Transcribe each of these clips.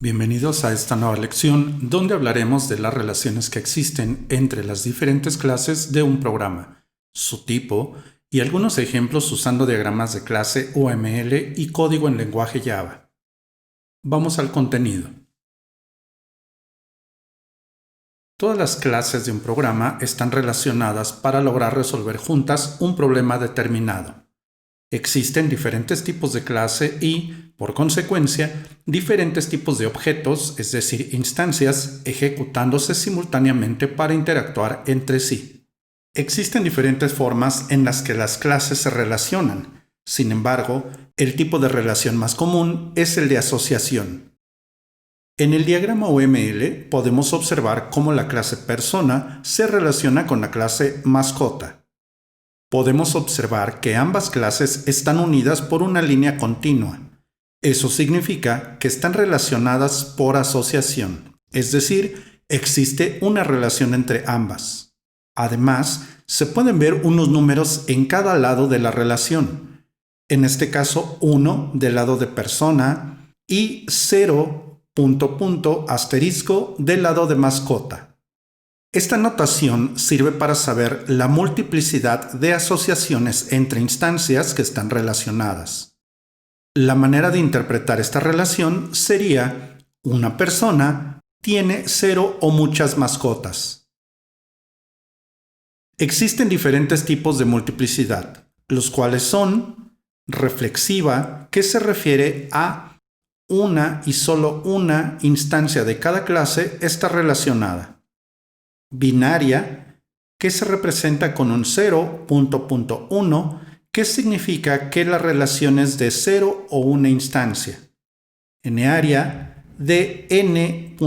Bienvenidos a esta nueva lección donde hablaremos de las relaciones que existen entre las diferentes clases de un programa, su tipo y algunos ejemplos usando diagramas de clase UML y código en lenguaje Java. Vamos al contenido. Todas las clases de un programa están relacionadas para lograr resolver juntas un problema determinado. Existen diferentes tipos de clase y, por consecuencia, diferentes tipos de objetos, es decir, instancias, ejecutándose simultáneamente para interactuar entre sí. Existen diferentes formas en las que las clases se relacionan. Sin embargo, el tipo de relación más común es el de asociación. En el diagrama UML podemos observar cómo la clase persona se relaciona con la clase mascota. Podemos observar que ambas clases están unidas por una línea continua. Eso significa que están relacionadas por asociación, es decir, existe una relación entre ambas. Además, se pueden ver unos números en cada lado de la relación. En este caso, 1 del lado de persona y 0, asterisco del lado de mascota. Esta notación sirve para saber la multiplicidad de asociaciones entre instancias que están relacionadas. La manera de interpretar esta relación sería: una persona tiene 0 o muchas mascotas. Existen diferentes tipos de multiplicidad, los cuales son reflexiva, que se refiere a una y solo una instancia de cada clase está relacionada. Binaria, que se representa con un 0.1, que significa que la relación es de 0 o una instancia. Enaria, de n.m,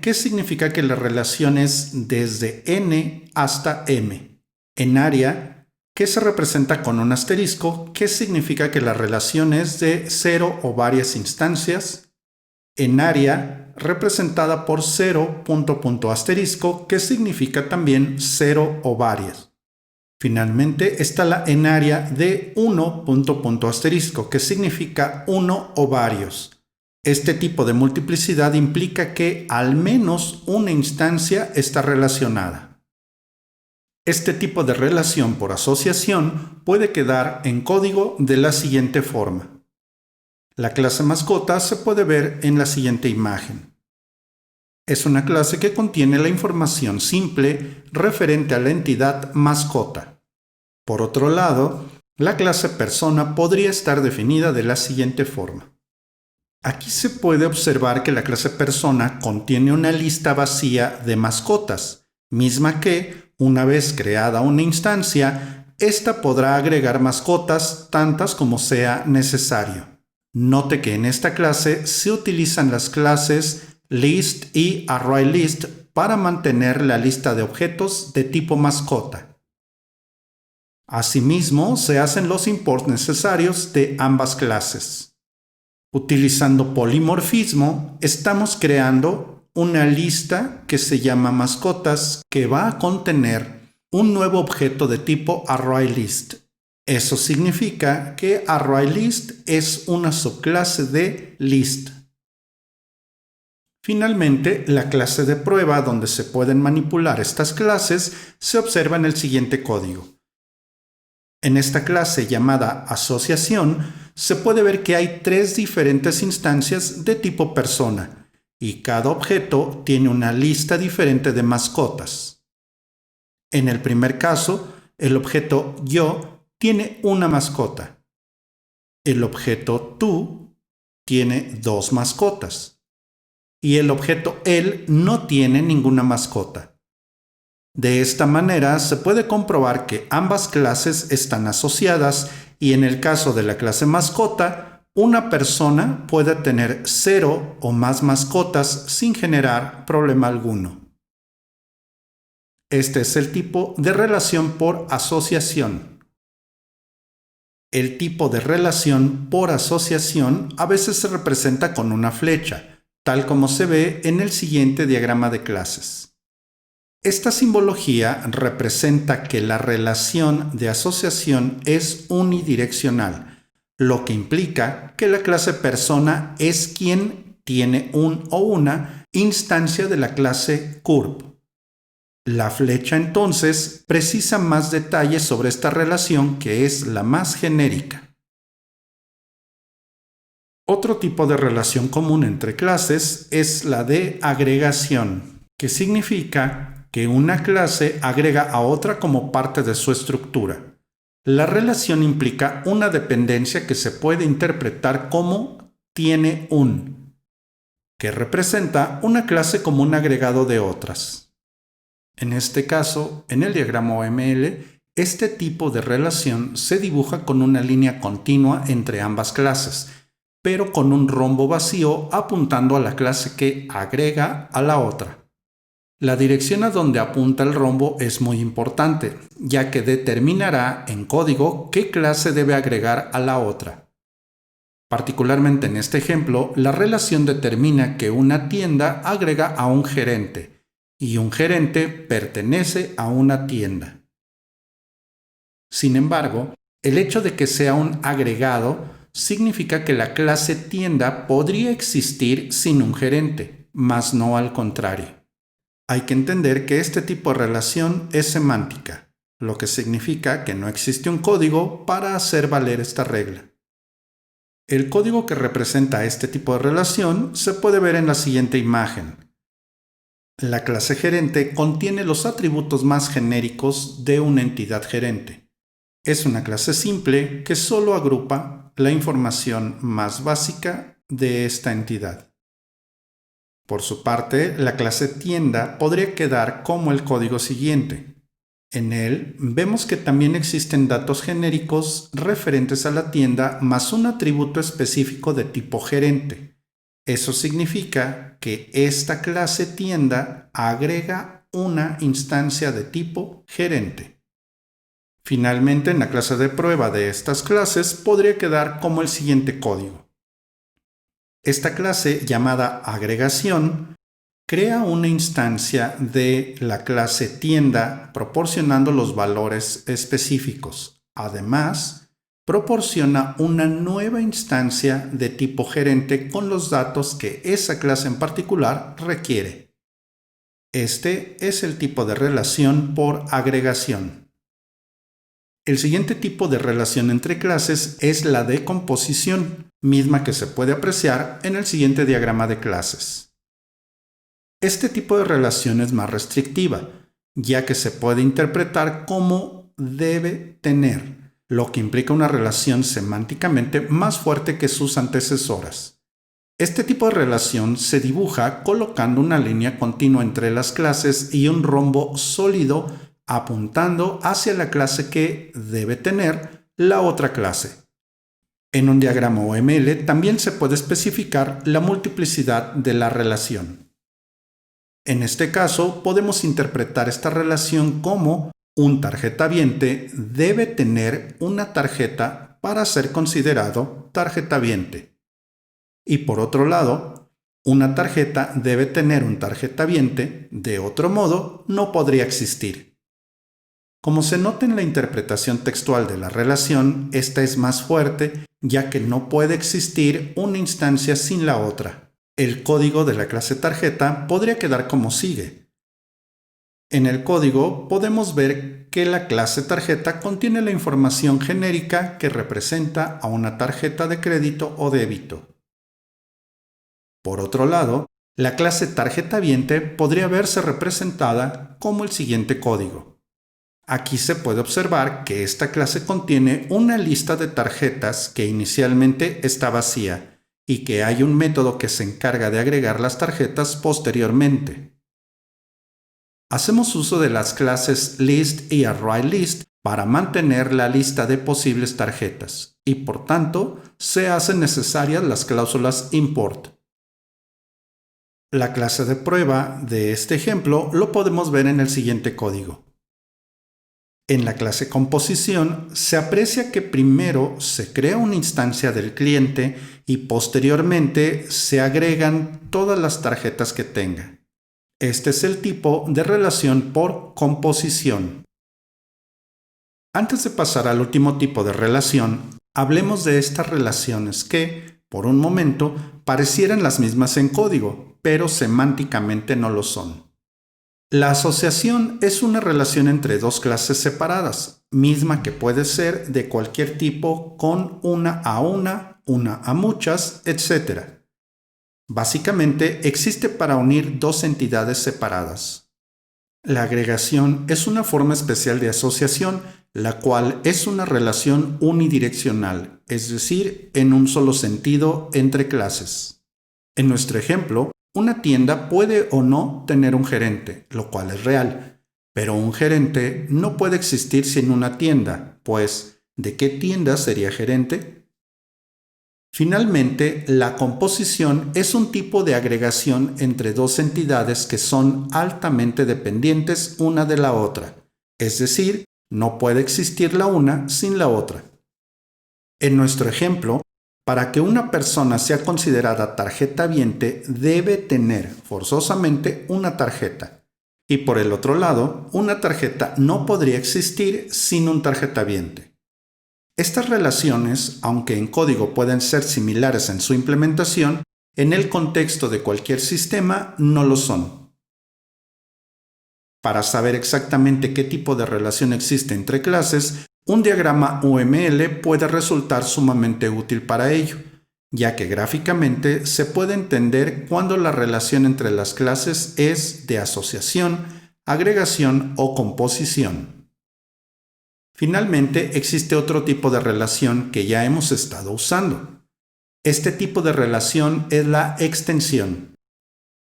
que significa que la relación es desde n hasta m. Enaria, que se representa con un asterisco, que significa que la relación es de 0 o varias instancias. Enaria, representada por 0, asterisco, que significa también 0 o varias. Finalmente está la enaria de 1, asterisco, que significa 1 o varios. Este tipo de multiplicidad implica que al menos una instancia está relacionada. Este tipo de relación por asociación puede quedar en código de la siguiente forma. La clase mascota se puede ver en la siguiente imagen. Es una clase que contiene la información simple referente a la entidad mascota. Por otro lado, la clase persona podría estar definida de la siguiente forma. Aquí se puede observar que la clase persona contiene una lista vacía de mascotas, misma que, una vez creada una instancia, ésta podrá agregar mascotas tantas como sea necesario. Note que en esta clase se utilizan las clases list y ArrayList para mantener la lista de objetos de tipo mascota. Asimismo, se hacen los imports necesarios de ambas clases. Utilizando polimorfismo, estamos creando una lista que se llama mascotas que va a contener un nuevo objeto de tipo ArrayList. Eso significa que ArrayList es una subclase de list. Finalmente, la clase de prueba donde se pueden manipular estas clases se observa en el siguiente código. En esta clase llamada asociación, se puede ver que hay 3 diferentes instancias de tipo persona y cada objeto tiene una lista diferente de mascotas. En el primer caso, el objeto yo tiene una mascota. El objeto tú tiene 2 mascotas. Y el objeto él no tiene ninguna mascota. De esta manera se puede comprobar que ambas clases están asociadas y en el caso de la clase mascota, una persona puede tener 0 o más mascotas sin generar problema alguno. Este es el tipo de relación por asociación. El tipo de relación por asociación a veces se representa con una flecha, tal como se ve en el siguiente diagrama de clases. Esta simbología representa que la relación de asociación es unidireccional, lo que implica que la clase persona es quien tiene un o una instancia de la clase curve. La flecha entonces precisa más detalles sobre esta relación que es la más genérica. Otro tipo de relación común entre clases es la de agregación, que significa que una clase agrega a otra como parte de su estructura. La relación implica una dependencia que se puede interpretar como tiene un, que representa una clase como un agregado de otras. En este caso, en el diagrama OML, este tipo de relación se dibuja con una línea continua entre ambas clases, pero con un rombo vacío apuntando a la clase que agrega a la otra. La dirección a donde apunta el rombo es muy importante, ya que determinará en código qué clase debe agregar a la otra. Particularmente en este ejemplo, la relación determina que una tienda agrega a un gerente, y un gerente pertenece a una tienda. Sin embargo, el hecho de que sea un agregado significa que la clase tienda podría existir sin un gerente, mas no al contrario. Hay que entender que este tipo de relación es semántica, lo que significa que no existe un código para hacer valer esta regla. El código que representa este tipo de relación se puede ver en la siguiente imagen. La clase gerente contiene los atributos más genéricos de una entidad gerente. Es una clase simple que solo agrupa la información más básica de esta entidad. Por su parte, la clase tienda podría quedar como el código siguiente. En él vemos que también existen datos genéricos referentes a la tienda más un atributo específico de tipo gerente. Eso significa que esta clase tienda agrega una instancia de tipo gerente. Finalmente, en la clase de prueba de estas clases podría quedar como el siguiente código. Esta clase, llamada agregación, crea una instancia de la clase tienda proporcionando los valores específicos. Además, proporciona una nueva instancia de tipo gerente con los datos que esa clase en particular requiere. Este es el tipo de relación por agregación. El siguiente tipo de relación entre clases es la de composición, misma que se puede apreciar en el siguiente diagrama de clases. Este tipo de relación es más restrictiva, ya que se puede interpretar como debe tener, lo que implica una relación semánticamente más fuerte que sus antecesoras. Este tipo de relación se dibuja colocando una línea continua entre las clases y un rombo sólido apuntando hacia la clase que debe tener la otra clase. En un diagrama OML también se puede especificar la multiplicidad de la relación. En este caso, podemos interpretar esta relación como un tarjetaviente debe tener una tarjeta para ser considerado tarjetaviente. Y por otro lado, una tarjeta debe tener un tarjetaviente, de otro modo no podría existir. Como se nota en la interpretación textual de la relación, esta es más fuerte ya que no puede existir una instancia sin la otra. El código de la clase tarjeta podría quedar como sigue. En el código podemos ver que la clase tarjeta contiene la información genérica que representa a una tarjeta de crédito o débito. Por otro lado, la clase tarjetaviente podría verse representada como el siguiente código. Aquí se puede observar que esta clase contiene una lista de tarjetas que inicialmente está vacía y que hay un método que se encarga de agregar las tarjetas posteriormente. Hacemos uso de las clases list y arrayList para mantener la lista de posibles tarjetas y por tanto se hacen necesarias las cláusulas import. La clase de prueba de este ejemplo lo podemos ver en el siguiente código. En la clase composición se aprecia que primero se crea una instancia del cliente y posteriormente se agregan todas las tarjetas que tenga. Este es el tipo de relación por composición. Antes de pasar al último tipo de relación, hablemos de estas relaciones que, Por un momento, parecieran las mismas en código, pero semánticamente no lo son. La asociación es una relación entre dos clases separadas, misma que puede ser de cualquier tipo con una a muchas, etc. Básicamente, existe para unir dos entidades separadas. La agregación es una forma especial de asociación, la cual es una relación unidireccional, es decir, en un solo sentido entre clases. En nuestro ejemplo, una tienda puede o no tener un gerente, lo cual es real, pero un gerente no puede existir sin una tienda, pues, ¿de qué tienda sería gerente? Finalmente, la composición es un tipo de agregación entre dos entidades que son altamente dependientes una de la otra, es decir, no puede existir la una sin la otra. En nuestro ejemplo, para que una persona sea considerada tarjetaviente, debe tener forzosamente una tarjeta. Y por el otro lado, una tarjeta no podría existir sin un tarjetaviente. Estas relaciones, aunque en código pueden ser similares en su implementación, en el contexto de cualquier sistema no lo son. Para saber exactamente qué tipo de relación existe entre clases, un diagrama UML puede resultar sumamente útil para ello, ya que gráficamente se puede entender cuándo la relación entre las clases es de asociación, agregación o composición. Finalmente, existe otro tipo de relación que ya hemos estado usando. Este tipo de relación es la extensión.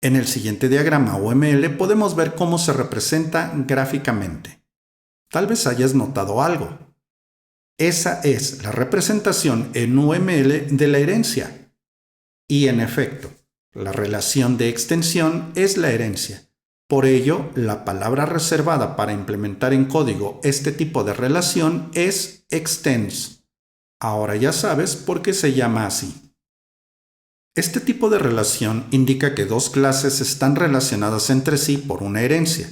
En el siguiente diagrama UML podemos ver cómo se representa gráficamente. Tal vez hayas notado algo. Esa es la representación en UML de la herencia. Y en efecto, la relación de extensión es la herencia. Por ello, la palabra reservada para implementar en código este tipo de relación es extends. Ahora ya sabes por qué se llama así. Este tipo de relación indica que dos clases están relacionadas entre sí por una herencia.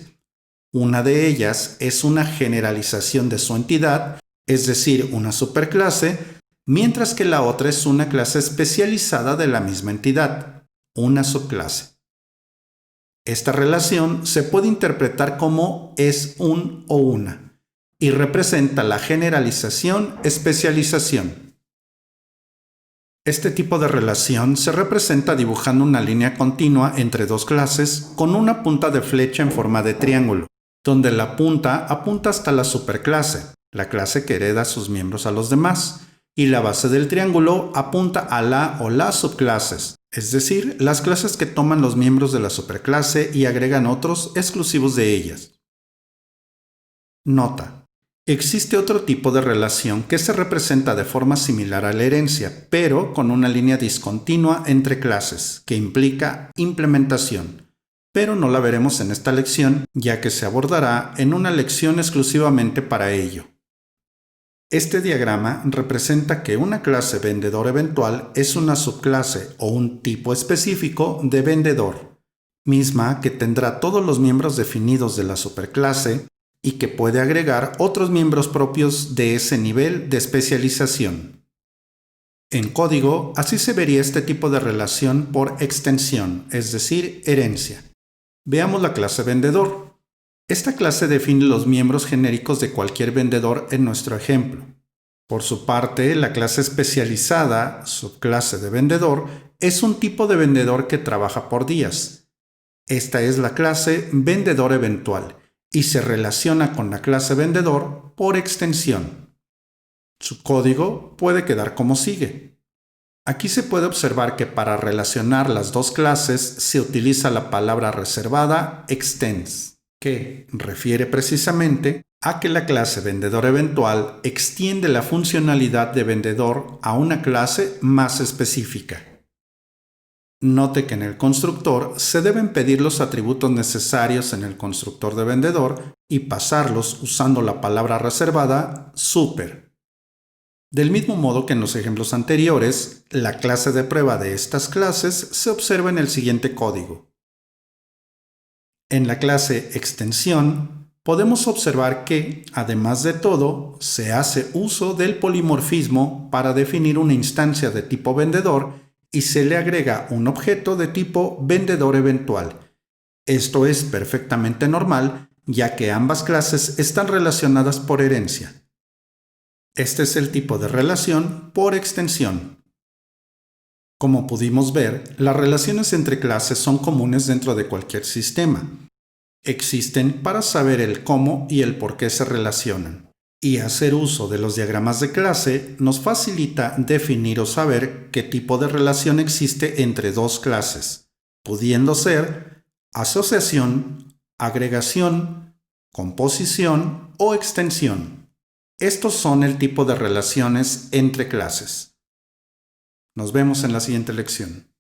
Una de ellas es una generalización de su entidad, es decir, una superclase, mientras que la otra es una clase especializada de la misma entidad, una subclase. Esta relación se puede interpretar como es un o una, y representa la generalización-especialización. Este tipo de relación se representa dibujando una línea continua entre dos clases con una punta de flecha en forma de triángulo, donde la punta apunta hasta la superclase, la clase que hereda a sus miembros a los demás, y la base del triángulo apunta a la o las subclases, es decir, las clases que toman los miembros de la superclase y agregan otros exclusivos de ellas. Nota: existe otro tipo de relación que se representa de forma similar a la herencia, pero con una línea discontinua entre clases, que implica implementación, pero no la veremos en esta lección, ya que se abordará en una lección exclusivamente para ello. Este diagrama representa que una clase vendedor eventual es una subclase o un tipo específico de vendedor, misma que tendrá todos los miembros definidos de la superclase y que puede agregar otros miembros propios de ese nivel de especialización. En código, así se vería este tipo de relación por extensión, es decir, herencia. Veamos la clase vendedor. Esta clase define los miembros genéricos de cualquier vendedor en nuestro ejemplo. Por su parte, la clase especializada, subclase de vendedor, es un tipo de vendedor que trabaja por días. Esta es la clase vendedor eventual y se relaciona con la clase vendedor por extensión. Su código puede quedar como sigue. Aquí se puede observar que para relacionar las dos clases se utiliza la palabra reservada extends, que refiere precisamente a que la clase vendedor eventual extiende la funcionalidad de vendedor a una clase más específica. Note que en el constructor se deben pedir los atributos necesarios en el constructor de vendedor y pasarlos usando la palabra reservada super. Del mismo modo que en los ejemplos anteriores, la clase de prueba de estas clases se observa en el siguiente código. En la clase extensión, podemos observar que, además de todo, se hace uso del polimorfismo para definir una instancia de tipo vendedor y se le agrega un objeto de tipo vendedor eventual. Esto es perfectamente normal, ya que ambas clases están relacionadas por herencia. Este es el tipo de relación por extensión. Como pudimos ver, las relaciones entre clases son comunes dentro de cualquier sistema. Existen para saber el cómo y el por qué se relacionan. Y hacer uso de los diagramas de clase nos facilita definir o saber qué tipo de relación existe entre dos clases, pudiendo ser asociación, agregación, composición o extensión. Estos son el tipo de relaciones entre clases. Nos vemos en la siguiente lección.